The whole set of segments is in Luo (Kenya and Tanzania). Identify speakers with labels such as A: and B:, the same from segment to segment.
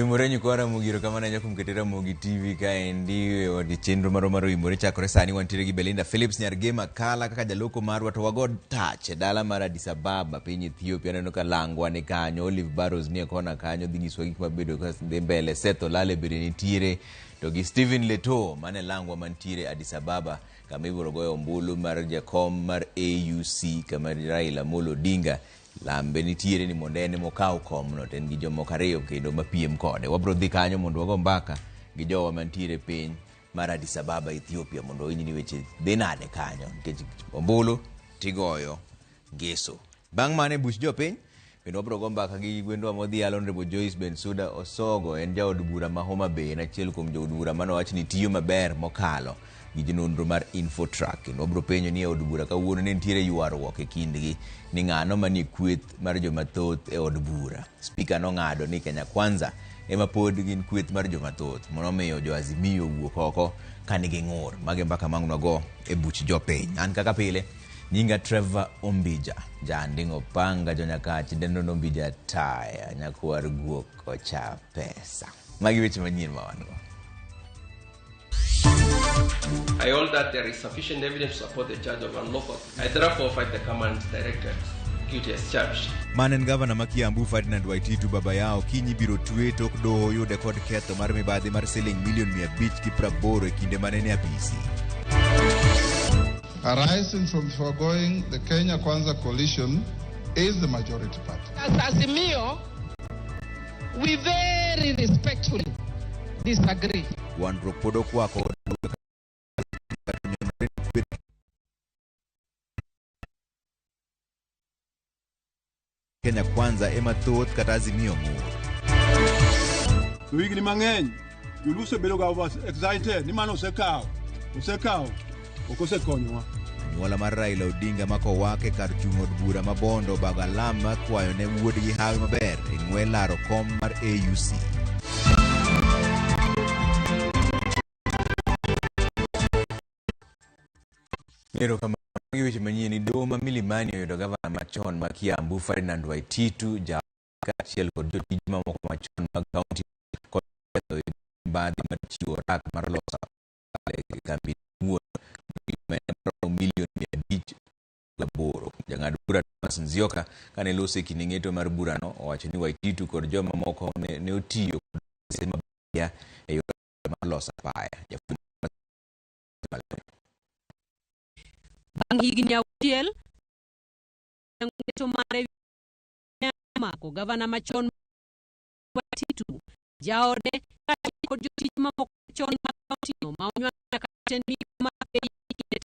A: Morenyo kwa Ramogi kama na nyakum ketera Ramogi TV ka endi odi chenro maro imore chakore sani wantiere gi Belinda Phillips nyargema kala kaka jaloko marwa to wagod touch dala mar Addis Ababa piny Ethiopia neno ka langwa ne kanyo Olive Barrows ni kona kanyo dhi nyiswa gik mabedo ka dhi mbele Setho Lale bede nitiere to gi Stephen Leto mane langwa mantiere Addis Ababa kama ibiro goyo ombulu mar jakom mar AUC kama Raila Amolo Odinga lambe nitiere ni mondene mokao komno ten gi jomoko ariyo kendo mapiem kode wabro dhi kanyo mondo wago mbaka gi jowa mantiere piny mar Addis Ababa Ethiopia mondo inyini weche dhinade kanyo nikech ombulu tigoyo ngeso bang' mane buch jopiny kendo wabro go mbaka gi gwendwa modhi Honorable Joyce Bensouda Osogo en jaod bura ma Homa Bay en achiel kuom jood bura manowach ni tiyo maber mokalo gi jinondro mar Infotrack kendo wabro penjo ni od bura kawuono ne nitiere ywaruok e kindgi ni ng'ano manie kweth mar jomathoth e od bura. Speaker no ng'ado ni Kenya Kwanza ema pod gin kweth mar jomathoth monomiyo jo Azimio wuok oko kanigi ng'ur mage mbaka mang'no go e buch jopiny. An kaka pile nyinga Trevor Ombija jandingo panga jonyakachi dendo Ombija taya nyakwar guok ocha pesa magi weche manyien mawango.
B: I hold that there is sufficient evidence to support the charge of unlawful. I therefore fight the command directed guilty as charged.
A: Manen Governor ma Kiambu Ferdinand Waititu baba yao kinyi biro twe tok doho yude kod ketho mar mibadhi mar siling milion 580 e kinde manene apisi.
C: Arising from the foregoing, the Kenya Kwanza coalition is the majority party.
D: As Azimio, we very respectfully disagree.
A: One ropodo kwako Kenya Kwanza ema thoth kata Azimio ng'ur.
E: Wigni mang'eny joluso bedo ga over excited ni mano osekao okosekonyowa.
A: Anyuola mar Raila Odinga mako wake kar chung' od bura ma Bondo Bagalama kwayo ne wuodgi hawi maber e ng'we laro kom mar AUC. Ero kama weche manyien Doma Milimani oyudo gavana machon ma Kiambu Ferdinand Waititu kaachiel kod jotij mamoko machon mag kaunti kod ketho mbadhi mar chiwo rak mar loso kambi wuon milion 500. Jang'ad bura Thomas Nzioka kane loso kinde ng'eto mar burano owacho ni Waititu kod joma moko ne otiyo kod sema mabeyo e yore mar loso apaya.
F: Bang' higni auchiel ng'eto mare mako gavana machon Waititu jaode kod jotich mamoko chon mag kaunti ma onyuana ka tendi ma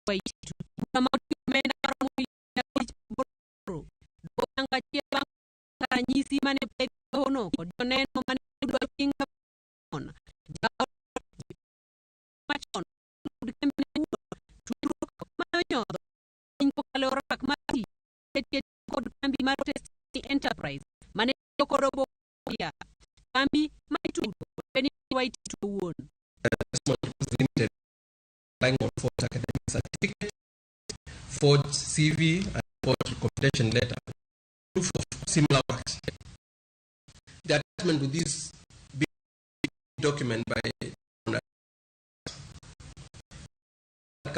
F: Waititu kama menda Ramogi boro doanga chieba karanyisi mane pedono kod joneno mane dwa pinga on machon kod kambi mar enterprise mane kokorobo ya kambi Maitudo beni Waititu wuon
B: Limited applying on forged academic certificate, forged CV and forged recommendation letter, proof of similar works. The attachment to this document by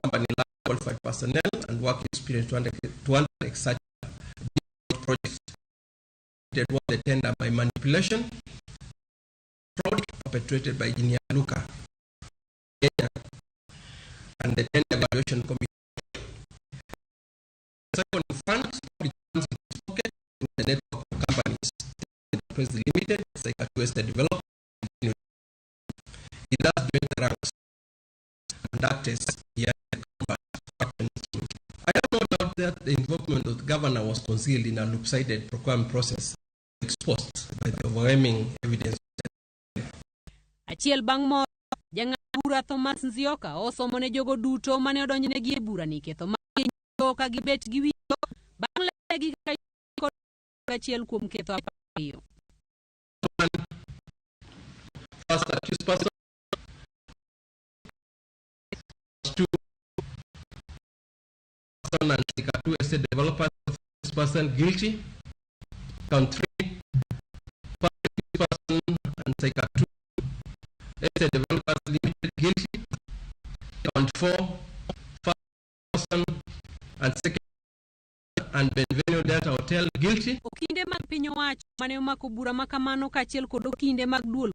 B: company qualified personnel and work experience to undertake such projects. That was the tender by manipulation, fraud perpetrated by Engineer Luka, and the tender evaluation committee. Second, funds in its pocket in the network of companies, Enterprise Limited, Cycle Western Development. It does join the ranks and that is I have no doubt that the involvement of the governor was concealed in a lopsided procurement process exposed by the overwhelming evidence.
F: Achiel bang' moro jang'ad bura Thomas Nzioka osomo ne jogo duto mane odonjnegi e bura ni ketho mag ka gibet gi winjo bang' legi kod achiel kuom ketho ariyo.
B: First accused person, and two estate developers, this person guilty. Count 3, person and Seka 2, Estate Developers Limited guilty, count 4, first person and second and Benvenio Delta Hotel guilty.
F: Okinde mag piny owacho mane omako bura makamano kaachiel kod okinde mag duol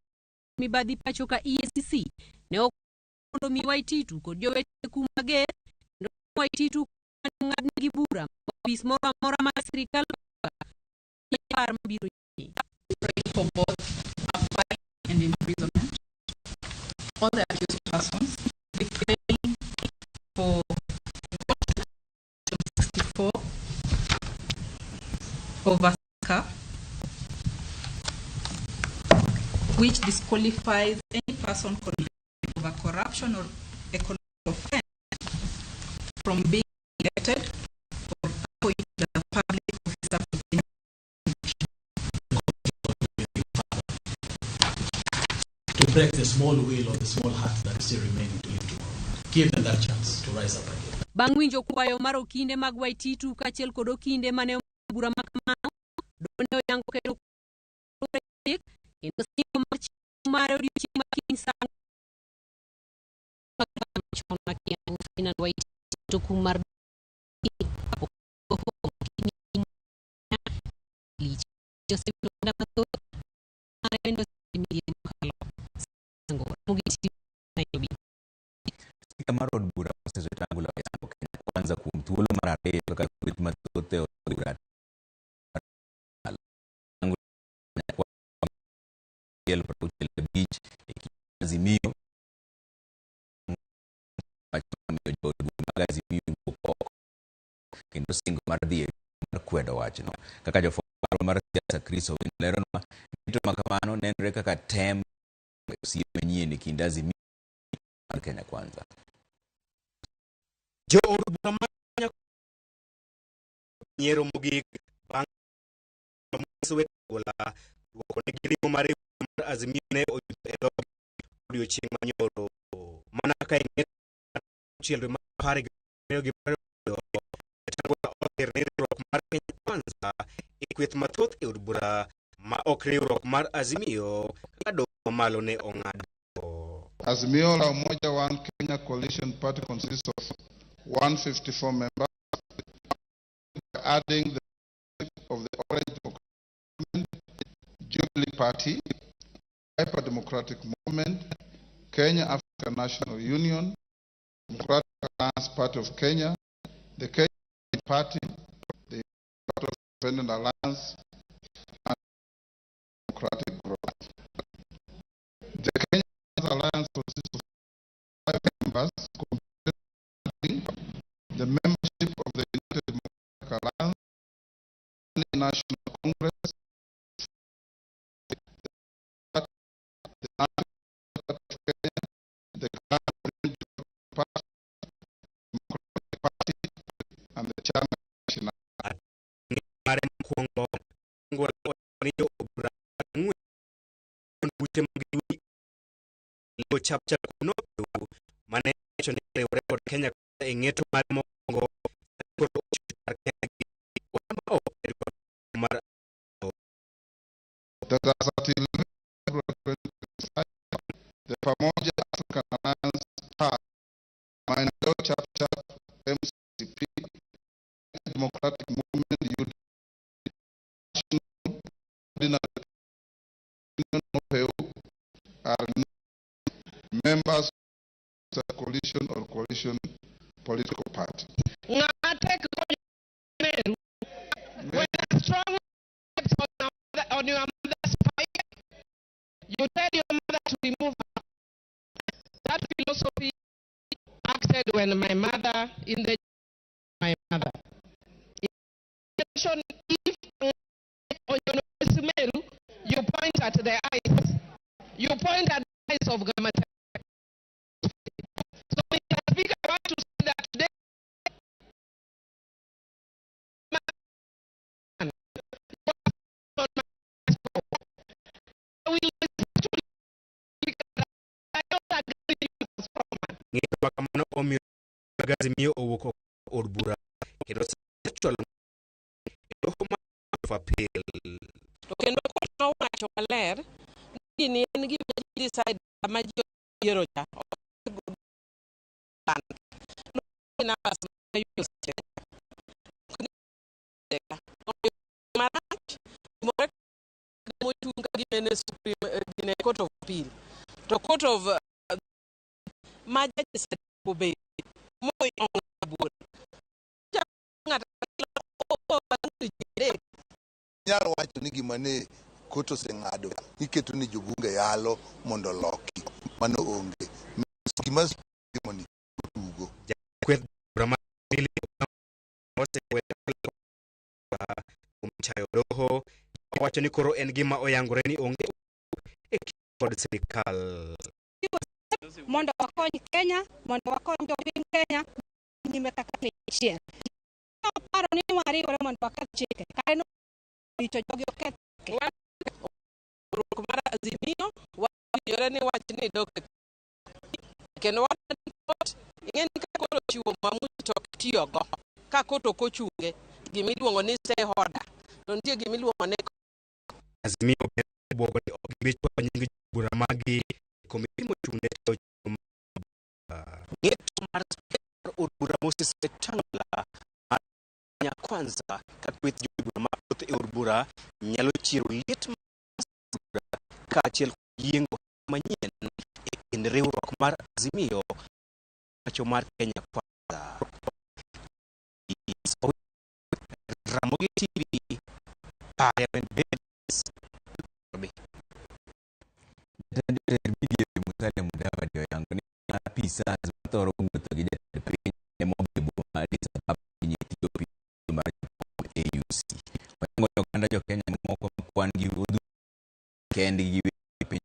F: mibadhi pacho ka EACC ne okondo mi Waititu kod jowete kum mager kendo Waititu ng'adnegi bura ofis moro amora mar sirikal par mabiro
G: for both trial and imprisonment. All the accused persons declaring for 64 over SCA, which disqualifies any person convicted of a corruption or economic offense from being elected or appointed as a public officer for any
H: to break the small will or the small heart that is still remaining to live tomorrow. Give them that chance to rise up again.
F: Bang' winjo kwayo mar okinde mag Waititu kaachiel kod okinde mane bura makamano, dono oyango kendo kendo singo mar chieng' mar odiochieng' mar kiny sang' machon makiang' Ferdinand Waititu kum mar Joseph Lwanda mathoth mane bende osemiyie mokalo Ramogi Nairobi.
A: Spika mar od bura Moses Wetangula oyango Kenya Kwanza kuom thuolo mar ariyo kaka kweth mathoth e od bura e kind Azimio kendo singo mar dhi mar kwedo wachno kaka jofwambo mar siasa Chris Owino leronwa mito makamano nenore kaka tem osiepe manyien e kind Azimio mar Kenya Kwanza.
I: Jo od bura mar nyiero mogik bang' Moses Wetangula duoko ne girimo mar Azimio ne oyudo e dhog odiochieng' manyoro mana ka chiel mar pare gi Wetangula oter ne riwruok mar Kenya Kwanza e kweth mathoth e od bura ma ok riwruok mar Azimio kado malo ne ong'ado.
C: Azimio la Umoja One Kenya Coalition Party consists of 154 members, adding the of the Orange Movement, Jubilee Party, Hyper Democratic Movement, Kenya African National Union, Democratic Alliance Party of Kenya, the Kenya Party, the Party of Independent Alliance, and Democratic Growth. The Kenya Alliance consists of 5 members, completing the membership of the United Democratic Alliance, the National Congress, the National Party of Kenya, the Orange Party, Democratic Party, and the Chama National.
I: Chapter kuno mane chone record Kenya engeto mar mongo
C: the Pamoja African Alliance Party, Maendeleo Chapter MCP, Democratic Movement are members of the coalition or coalition political party.
D: When a strong on your mother's fire, you tell your mother to remove her. That philosophy acted when my mother in the my mother. If on your you point at the eyes. You point at the eyes of Gamata. So, Mr. Speaker, I want to say that today,
I: Azimio owuok od bura kendo sechwalo doho mar appeal
D: to kendo kono wacho maler ni en gima decide ma ji yiero cha Court of Appeal. The Court of Majesty obey.
J: Nyalo wacho ni gima ne koto oseng'ado iketo ni jobunge yalo mondo loki mano onge gima timoni tugo
I: kweth Ramogi chayo doho wacho ni koro en gima oyangore ni onge e kod sirikal
K: mondo wakony Kenya, mondo wakony jopiny Kenya nyime kaka ni chien. Paro ni wariwore mondo waketh chike. Kae no richo jogi oketh.
D: Kumara Azimio wajore ni wach ni dok kendo wat ing'eni ka koro chiwo mamuti to tiyo go ka koto kochunge gimiluongo ni stay order to nitie gimiluongo ni
I: Azimio bwogo ni ok gichwa nying bura magi komiti mochung'ne to ng'eto mar od bura Moses Wetangula mar Kwanza ka kweth jobura mathoth e od bura nyalo chiero liet kaachiel yiengo manyien e kind riwruok mar Azimio macho mar Kenya Kwanza. Ramogi TV Parliament Days
A: media Musalia Mudavadi yangu ni afisa zitoro nguto gije piny mogi boma Addis Ababa piny Ethiopia mar AUC wango kanda jo Kenya moko kwan gi odu kendi gi piny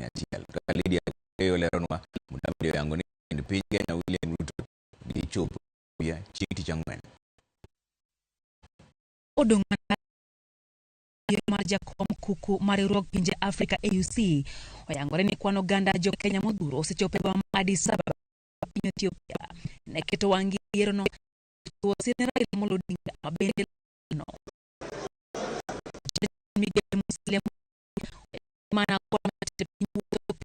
A: achiel to Lydia leronwa Mudavadi yangu ni piny Kenya William Ruto gi chopo ya chiti changwen
L: odong'ana mar jakom kuku mar riwruog pinje Afrika AUC oyangore ni kwan oganda jo Kenya modhuro osechopo e boma Addis Ababa piny Ethiopia ne keto wang'i yierono Raila Amolo Odinga mabende no Muslim mana kwa piny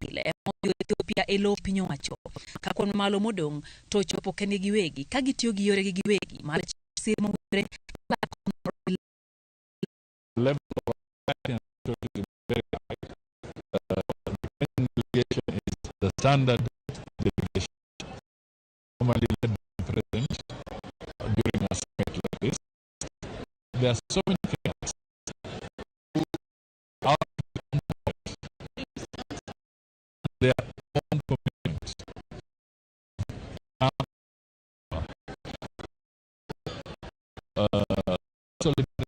L: pile moyo Ethiopia elo piny owacho ka kwan malo modong' to chopo kende giwegi ka gitiyo gi yore giwegi mar sir mowinjore
M: level of is very high. Delegation is the standard delegation normally led by the president during a summit like this. There are so many Kenyans who are their own commitments. Solid